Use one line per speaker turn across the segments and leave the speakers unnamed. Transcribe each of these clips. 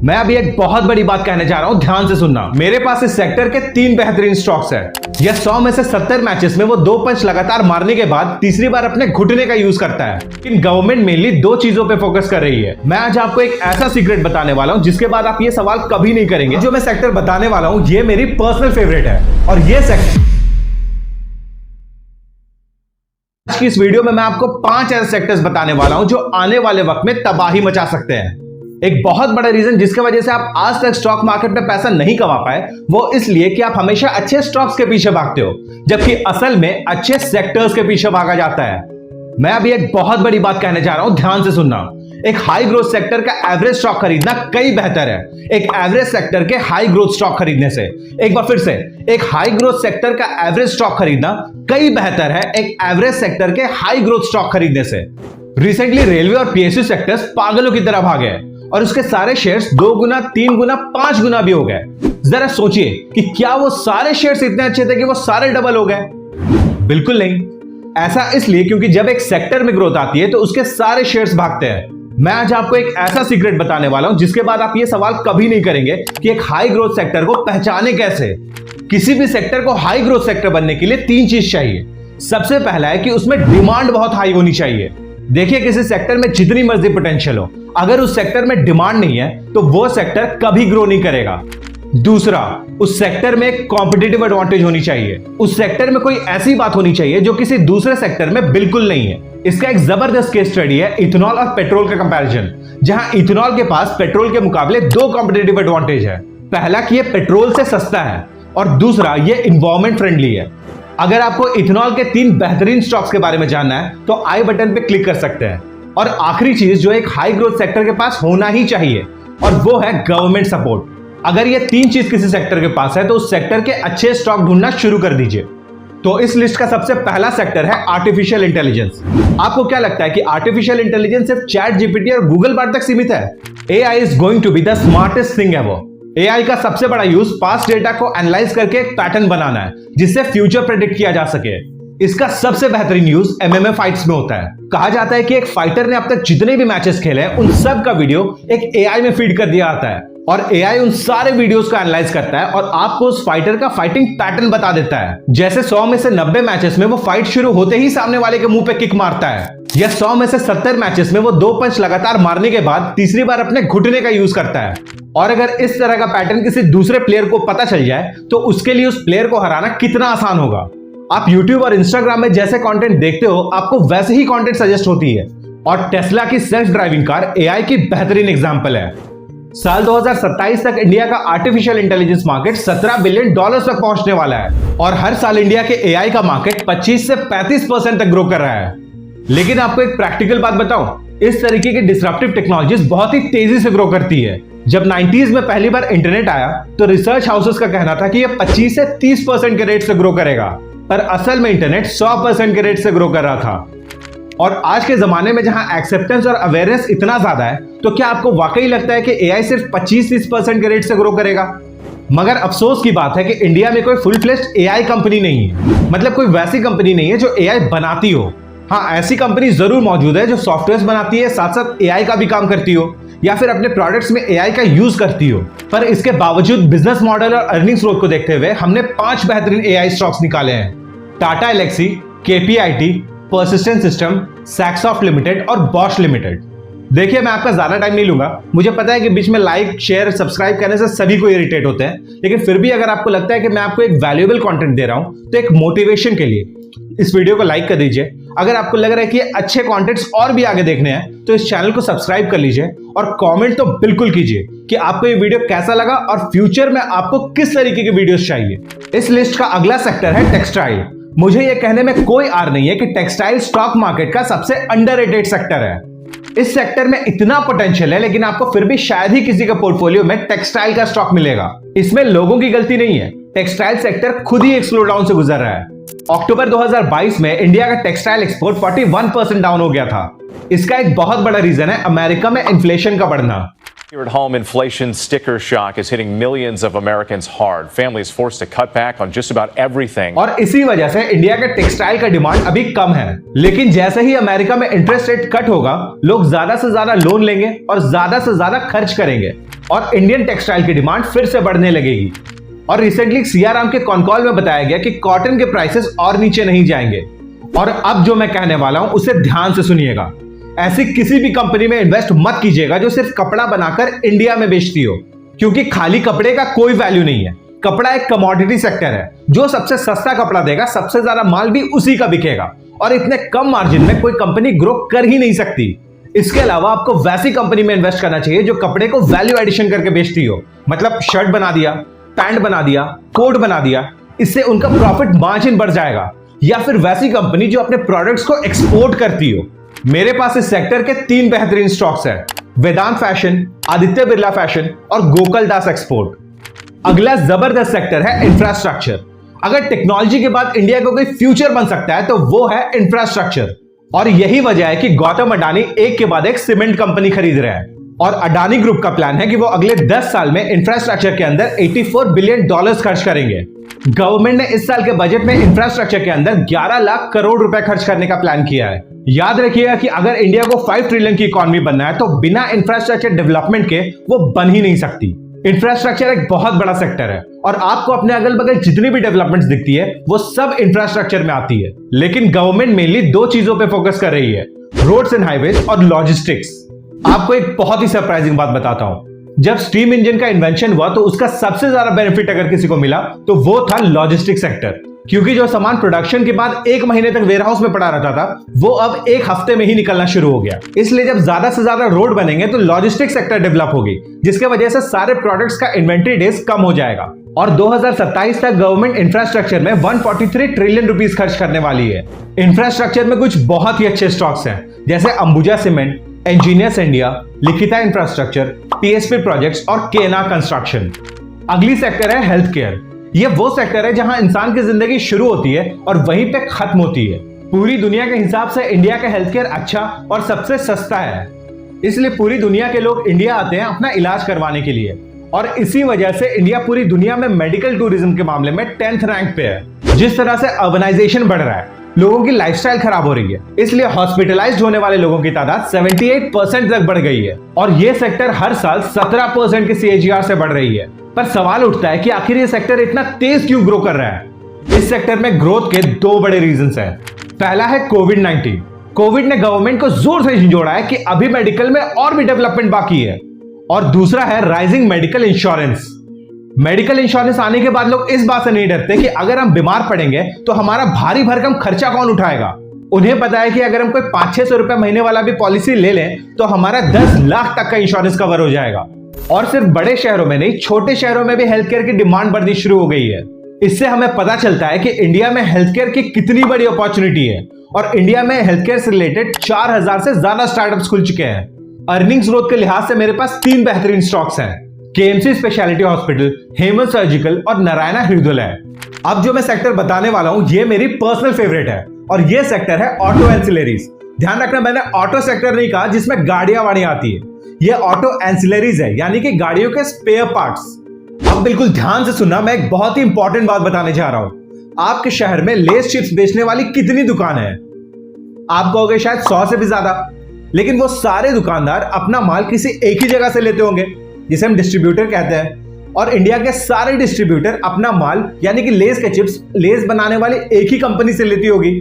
मैं अभी एक बहुत बड़ी बात कहने जा रहा हूं, ध्यान से सुनना। मेरे पास इस सेक्टर के 3 बेहतरीन स्टॉक्स हैं। यह 100 में से 70 मैचेस में वो 2 पंच लगातार मारने के बाद तीसरी बार अपने घुटने का यूज करता है। लेकिन गवर्नमेंट मेनली 2 चीजों पे फोकस कर रही है। मैं आज आपको एक ऐसा सीक्रेट बताने वाला हूं जिसके बाद आप ये सवाल कभी नहीं करेंगे। जो मैं सेक्टर बताने वाला हूं ये मेरी पर्सनल फेवरेट है और ये सेक्टर आज की इस वीडियो में मैं आपको 5 ऐसे सेक्टर्स बताने वाला हूं जो आने वाले वक्त में तबाही मचा सकते हैं। एक बहुत बड़ा रीजन जिसकी वजह से आप आज तक स्टॉक मार्केट में पैसा नहीं कमा पाए वो इसलिए कि आप हमेशा अच्छे स्टॉक्स के पीछे भागते हो, जबकि असल में अच्छे सेक्टर्स के पीछे भागा जाता है। मैं अभी एक बहुत बड़ी बात कहने जा रहा हूं, ध्यान से सुनना। एक हाई ग्रोथ सेक्टर का एवरेज स्टॉक खरीदना कई बेहतर है एक एवरेज सेक्टर के हाई ग्रोथ स्टॉक खरीदने से। एक बार फिर से, एक हाई ग्रोथ सेक्टर का एवरेज स्टॉक खरीदना कई बेहतर है एक एवरेज सेक्टर के हाई ग्रोथ स्टॉक खरीदने से। रिसेंटली रेलवे और पीएसयू सेक्टर्स पागलों की तरह भागे और उसके सारे शेयर्स 2 गुना, 3 गुना, 5 गुना भी हो गए। जरा सोचिए कि क्या वो सारे शेयर्स इतने अच्छे थे कि वो सारे डबल हो गए? बिल्कुल नहीं। ऐसा इसलिए क्योंकि जब एक सेक्टर में ग्रोथ आती है तो उसके सारे शेयर्स भागते हैं। मैं आज आपको एक ऐसा सीक्रेट बताने वाला हूं जिसके बाद आप ये सवाल कभी नहीं करेंगे कि एक हाई ग्रोथ सेक्टर को पहचाने कैसे। किसी भी सेक्टर को हाई ग्रोथ सेक्टर बनने के लिए 3 चीज चाहिए। सबसे पहला है कि उसमें डिमांड बहुत हाई होनी चाहिए। देखिए, किसी सेक्टर में जितनी मर्जी पोटेंशियल हो, अगर उस सेक्टर में डिमांड नहीं है तो वो सेक्टर कभी ग्रो नहीं करेगा। दूसरा, उस सेक्टर में कॉम्पिटिटिव एडवांटेज होनी चाहिए। उस सेक्टर में कोई ऐसी बात होनी चाहिए जो किसी दूसरे सेक्टर में बिल्कुल नहीं है। इसका एक जबरदस्त केस स्टडी है इथेनॉल और पेट्रोल का कंपैरिजन, जहां इथेनॉल के पास पेट्रोल के मुकाबले 2 कॉम्पिटिटिव एडवांटेज है। पहला कि ये पेट्रोल से सस्ता है और दूसरा ये एनवायरमेंट फ्रेंडली है। अगर आपको इथेनॉल के 3 बेहतरीन स्टॉक्स के बारे में जानना है तो आई बटन पे क्लिक कर सकते हैं। और आखिरी चीज जो एक हाई ग्रोथ सेक्टर के पास होना ही चाहिए और वो है गवर्नमेंट सपोर्ट। अगर ये 3 चीज किसी सेक्टर के पास है तो उस सेक्टर के अच्छे स्टॉक ढूंढना शुरू कर दीजिए। तो इस लिस्ट का सबसे पहला सेक्टर है आर्टिफिशियल इंटेलिजेंस। आपको क्या लगता है कि आर्टिफिशियल इंटेलिजेंस सिर्फ चैट जीपीटी और गूगल बार तक सीमित है? AI is going to be the smartest thing ever. AI का सबसे बड़ा यूज पास्ट डेटा को एनालाइज करके एक पैटर्न बनाना है जिससे फ्यूचर प्रेडिक्ट किया जा सके। इसका सबसे बेहतरीन यूज एमएमए फाइट्स में होता है। कहा जाता है कि एक फाइटर ने अब तक जितने भी मैचेस खेले हैं उन सब का वीडियो एक एआई में फीड कर दिया जाता है और एआई उन सारे वीडियोस को एनालाइज करता है और आपको उस फाइटर का फाइटिंग पैटर्न बता देता है। जैसे 100 में से 90 मैचेस में वो फाइट शुरू होते ही सामने वाले के मुंह पे किक मारता है, या 100 में से 70 मैचेस में वो 2 पंच लगातार मारने के बाद तीसरी बार अपने घुटने का यूज करता है। और अगर इस तरह का पैटर्न किसी दूसरे प्लेयर को पता चल जाए तो उसके लिए उस प्लेयर को हराना कितना आसान होगा। आप YouTube और Instagram में जैसे कंटेंट देखते हो आपको वैसे ही कंटेंट सजेस्ट होती है और टेस्ला की सेल्फ ड्राइविंग कार एआई की बेहतरीन एग्जांपल है। साल 2027 तक इंडिया का आर्टिफिशियल इंटेलिजेंस मार्केट $17 बिलियन तक पहुंचने वाला है और हर साल इंडिया के एआई का मार्केट 25 से 35% तक ग्रो कर रहा है। लेकिन आपको एक प्रैक्टिकल बात बताऊं, इस तरीके की डिसरप्टिव टेक्नोलॉजीज बहुत ही तेजी से ग्रो करती है। जब 90s में पहली बार इंटरनेट आया तो रिसर्च हाउसेस का कहना था कि यह 25 से 30% के रेट से ग्रो करेगा, पर असल में इंटरनेट 100% के रेट से ग्रो कर रहा था। और आज के जमाने में जहां एक्सेप्टेंस और अवेयरनेस इतना ज्यादा है तो क्या आपको वाकई लगता है कि एआई सिर्फ 25-30% के रेट से ग्रो करेगा? मगर अफसोस की बात है कि इंडिया में कोई फुल फ्लेज्ड एआई कंपनी नहीं है। मतलब कोई वैसी कंपनी नहीं है जो एआई बनाती हो। हाँ, ऐसी कंपनी जरूर मौजूद है जो सॉफ्टवेयर बनाती है, साथ साथ एआई का भी काम करती हो या फिर अपने प्रोडक्ट्स में एआई का यूज करती हो। पर इसके बावजूद बिजनेस मॉडल और अर्निंग्स ग्रोथ को देखते हुए हमने 5 बेहतरीन एआई स्टॉक्स निकाले हैं। Tata Elxsi, KPIT, Persistent system, Saksoft limited और बॉश लिमिटेड। देखिए, मैं आपका ज्यादा टाइम नहीं लूंगा। मुझे पता है कि बीच में लाइक, शेयर, सब्सक्राइब करने से सभी को इरिटेट होते हैं, लेकिन फिर भी अगर आपको लगता है कि मैं आपको एक वैल्यूएबल कंटेंट दे रहा हूं तो एक मोटिवेशन के लिए इस वीडियो को लाइक कर दीजिए। अगर आपको लग रहा है कि अच्छे कंटेंट्स और भी आगे देखने हैं तो इस चैनल को सब्सक्राइब कर लीजिए और कमेंट तो बिल्कुल कीजिए कि आपको ये वीडियो कैसा लगा और फ्यूचर में आपको किस तरीके की वीडियोस चाहिए। इस लिस्ट का अगला सेक्टर है टेक्सटाइल। मुझे ये कहने में कोई आर नहीं है कि टेक्सटाइल स्टॉक मार्केट का सबसे अंडररेटेड सेक्टर है। इस सेक्टर में इतना पोटेंशियल है लेकिन आपको फिर भी शायद ही किसी के पोर्टफोलियो में टेक्सटाइल का स्टॉक मिलेगा। इसमें लोगों की गलती नहीं है, टेक्सटाइल सेक्टर खुद ही एक स्लो डाउन से गुजर रहा है। अक्टूबर 2022 में इंडिया का टेक्सटाइल एक्सपोर्ट 41% डाउन हो गया था। इसका एक बहुत बड़ा रीजन है अमेरिका में इन्फ्लेशन का बढ़ना।
Here at home, inflation sticker shock is hitting millions of Americans hard. Families forced to cut back on just about everything.
और इसी वजह से इंडिया के टेक्सटाइल का डिमांड अभी कम है। लेकिन जैसे ही अमेरिका में इंटरेस्ट रेट कट होगा, लोग ज्यादा से ज्यादा लोन लेंगे और ज्यादा से ज्यादा खर्च करेंगे और इंडियन टेक्सटाइल की डिमांड फिर से बढ़ने लगेगी। और रिसेंटली सियाराम के कॉनकॉल में बताया गया कि कॉटन के प्राइसेस और नीचे नहीं जाएंगे। और अब जो मैं कहने वाला हूं उसे ध्यान से सुनिएगा। ऐसी किसी भी कंपनी में इन्वेस्ट मत कीजिएगा जो सिर्फ कपड़ा बनाकर इंडिया में बेचती हो, क्योंकि खाली कपड़े का कोई वैल्यू नहीं है। कपड़ा एक कमोडिटी सेक्टर है। जो सबसे सस्ता कपड़ा देगा सबसे ज्यादा माल भी उसी का बिकेगा, और इतने कम मार्जिन में कोई कंपनी ग्रो कर ही नहीं सकती। इसके अलावा आपको वैसी कंपनी में इन्वेस्ट करना चाहिए जो कपड़े को वैल्यू एडिशन करके बेचती हो, मतलब शर्ट बना दिया, पैंट बना दिया, कोट बना दिया, इससे उनका प्रॉफिट मार्जिन बढ़ जाएगा। या फिर वैसी कंपनी जो अपने प्रोडक्ट्स को एक्सपोर्ट करती हो। मेरे पास इस सेक्टर के 3 बेहतरीन स्टॉक्स हैं, वेदांत फैशन, आदित्य बिरला फैशन और गोकुलदास एक्सपोर्ट। अगला जबरदस्त सेक्टर है इंफ्रास्ट्रक्चर। अगर टेक्नोलॉजी के बाद इंडिया को कोई फ्यूचर बन सकता है तो वो है इंफ्रास्ट्रक्चर। और यही वजह है कि गौतम अडानी एक के बाद एक सीमेंट कंपनी खरीद रहे हैं। और अडानी ग्रुप का प्लान है कि वो अगले 10 साल में इंफ्रास्ट्रक्चर के अंदर $84 बिलियन खर्च करेंगे। गवर्नमेंट ने इस साल के बजट में इंफ्रास्ट्रक्चर के अंदर 11 लाख करोड़ रुपए खर्च करने का प्लान किया है। याद रखिएगा कि अगर इंडिया को 5 ट्रिलियन की इकोनॉमी बनना है तो बिना इंफ्रास्ट्रक्चर डेवलपमेंट के वो बन ही नहीं सकती। इंफ्रास्ट्रक्चर एक बहुत बड़ा सेक्टर है और आपको अपने अगल बगल जितनी भी डेवलपमेंट्स दिखती है वो सब इंफ्रास्ट्रक्चर में आती है। लेकिन गवर्नमेंट मेनली 2 चीजों पे फोकस कर रही है, रोड्स एंड हाईवेज और लॉजिस्टिक्स। आपको एक बहुत ही सरप्राइजिंग बात बताता हूं। जब स्टीम इंजन का इन्वेंशन हुआ तो उसका सबसे ज्यादा बेनिफिट अगर किसी को मिला तो वो था लॉजिस्टिक सेक्टर, क्योंकि जो सामान प्रोडक्शन के बाद 1 महीने तक वेयरहाउस में पड़ा रहता था वो अब 1 हफ्ते में ही निकलना शुरू हो गया। इसलिए जब ज्यादा से ज्यादा रोड बनेंगे तो लॉजिस्टिक सेक्टर डेवलप होगी, जिसके वजह से सारे प्रोडक्ट्स का इन्वेंट्री डेज कम हो जाएगा। और 2027 तक गवर्नमेंट इंफ्रास्ट्रक्चर में 143 ट्रिलियन रुपीस खर्च करने वाली है। इंफ्रास्ट्रक्चर में कुछ बहुत ही अच्छे स्टॉक्स हैं, जैसे अंबुजा सीमेंट, इंजीनियर्स इंडिया, लिखिता इंफ्रास्ट्रक्चर, टीएसपी प्रोजेक्ट्स और केना कंस्ट्रक्शन। अगली सेक्टर है हेल्थ केयर। ये वो सेक्टर है जहां इंसान की जिंदगी शुरू होती है और वहीं पे खत्म होती है। पूरी दुनिया के हिसाब से इंडिया का हेल्थ केयर अच्छा और सबसे सस्ता है, इसलिए पूरी दुनिया के लोग इंडिया आते हैं अपना इलाज करवाने के लिए। और इसी वजह से इंडिया पूरी दुनिया में मेडिकल टूरिज्म के मामले में 10th रैंक पे है। जिस तरह से अर्बनाइजेशन बढ़ रहा है, लोगों की लाइफस्टाइल खराब हो रही है, इसलिए हॉस्पिटलाइज्ड होने वाले लोगों की तादाद 78% तक बढ़ गई है। और ये सेक्टर हर साल 17% के CAGR से बढ़ रही है। पर सवाल उठता है कि आखिर ये सेक्टर इतना तेज क्यों ग्रो कर रहा है। इस सेक्टर में ग्रोथ के 2 बड़े रीजंस हैं। पहला है कोविड-19। कोविड ने गवर्नमेंट को जोर से झंझोड़ा है कि अभी मेडिकल में और भी डेवलपमेंट बाकी है। और दूसरा है rising medical insurance. Medical insurance आने के बाद लोग इस बात से नहीं डरते कि अगर हम बीमार पड़ेंगे तो हमारा भारी भरकम खर्चा कौन उठाएगा। उन्हें पता है कि अगर हम कोई 500-600 रुपए महीने वाला भी पॉलिसी ले लें तो हमारा 10 लाख तक का इंश्योरेंस कवर हो जाएगा। और सिर्फ बड़े शहरों में नहीं, छोटे शहरों में भी हेल्थ केयर की डिमांड बढ़नी शुरू हो गई है। इससे हमें पता चलता है कि इंडिया में हेल्थ केयर की कितनी बड़ी अपॉर्चुनिटी है। और इंडिया में हेल्थ केयर से रिलेटेड 4000 से ज्यादा स्टार्टअप्स खुल चुके हैं। अर्निंग्स ग्रोथ के लिहाज से मेरे पास 3 बेहतरीन स्टॉक्स हैं, KMC speciality hospital, Hemant surgical और नारायणा हृदयालय। अब जो मैं सेक्टर बताने वाला हूं ये मेरी पर्सनल फेवरेट है और ये सेक्टर है ऑटो एंसिलरीज। ध्यान रखना, मैंने ऑटो सेक्टर नहीं कहा जिसमें गाड़ियां वाड़ियां आती है। ये ऑटो एंसिलरीज है, यानी कि गाड़ियों के स्पेयर पार्ट्स। अब बिल्कुल ध्यान से सुनना, मैं एक बहुत ही इंपॉर्टेंट बात बताने जा रहा हूं। आपके शहर में लेस चिप्स बेचने वाली कितनी दुकान है? आप कहोगे शायद 100 से भी ज्यादा, लेकिन वो सारे दुकानदार अपना माल किसी एक ही जगह से लेते होंगे जिसे हम डिस्ट्रीब्यूटर कहते हैं। और इंडिया के सारे डिस्ट्रीब्यूटर अपना माल यानी कि लेस के चिप्स लेस बनाने वाली एक ही कंपनी से लेती होगी।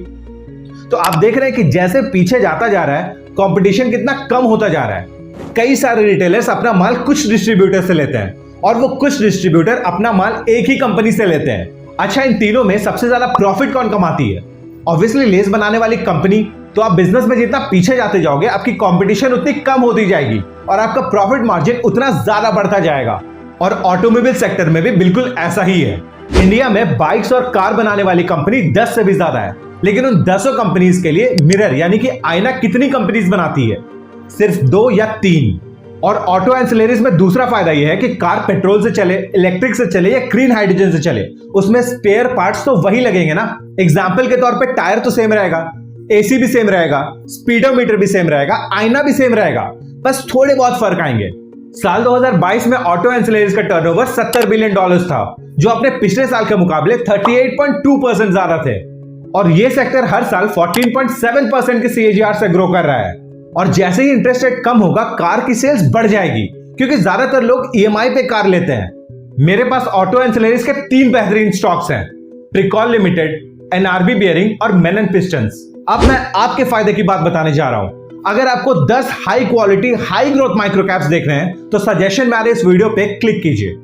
तो आप देख रहे हैं कि जैसे पीछे जाता जा रहा है, कंपटीशन कितना कम होता जा रहा है। कई सारे रिटेलर्स अपना माल कुछ डिस्ट्रीब्यूटर से लेते हैं और वो कुछ डिस्ट्रीब्यूटर अपना माल एक ही कंपनी से लेते हैं। अच्छा, इन तीनों में सबसे ज्यादा प्रॉफिट कौन कमाती है? ऑब्वियसली लेस बनाने वाली कंपनी। तो आप बिजनेस में जितना पीछे जाते जाओगे आपकी कंपटीशन उतनी कम होती जाएगी और आपका प्रॉफिट मार्जिन उतना ज्यादा बढ़ता जाएगा। और ऑटोमोबाइल सेक्टर में भी बिल्कुल ऐसा ही है। इंडिया में बाइक्स और कार बनाने वाली कंपनी 10 से भी ज्यादा है, लेकिन उन 10 कंपनीज के लिए मिरर यानी कि आईना कितनी कंपनीज बनाती है? सिर्फ 2 या 3। और ऑटो एंसिलरीज में दूसरा फायदा यह है कि कार पेट्रोल से चले, इलेक्ट्रिक से चले या ग्रीन हाइड्रोजन से चले, उसमें स्पेयर पार्ट्स तो वही लगेंगे ना। एग्जाम्पल के तौर पे टायर तो सेम रहेगा, एसी भी सेम रहेगा, स्पीडोमीटर भी सेम रहेगा, आईना भी सेम रहेगा, बस थोड़े बहुत फर्क आएंगे। साल 2022 में ऑटो एंसिलरीज का टर्नओवर $70 बिलियन था, जो अपने पिछले साल के मुकाबले 38.2% ज्यादा थे। और ये सेक्टर हर साल 14.7% के CAGR से ग्रो कर रहा है। और जैसे ही इंटरेस्ट रेट कम होगा कार की सेल्स बढ़ जाएगी, क्योंकि ज्यादातर लोग ईएमआई पे कार लेते हैं। मेरे पास ऑटो एंसिलरीज के 3 बेहतरीन स्टॉक्स हैं, प्रिकॉल लिमिटेड, एनआरबी बियरिंग और मेनन पिस्टन्स। अब मैं आपके फायदे की बात बताने जा रहा हूं। अगर आपको 10 high quality high growth micro caps देखने हैं तो सजेशन में आ रहे इस वीडियो पे क्लिक कीजिए।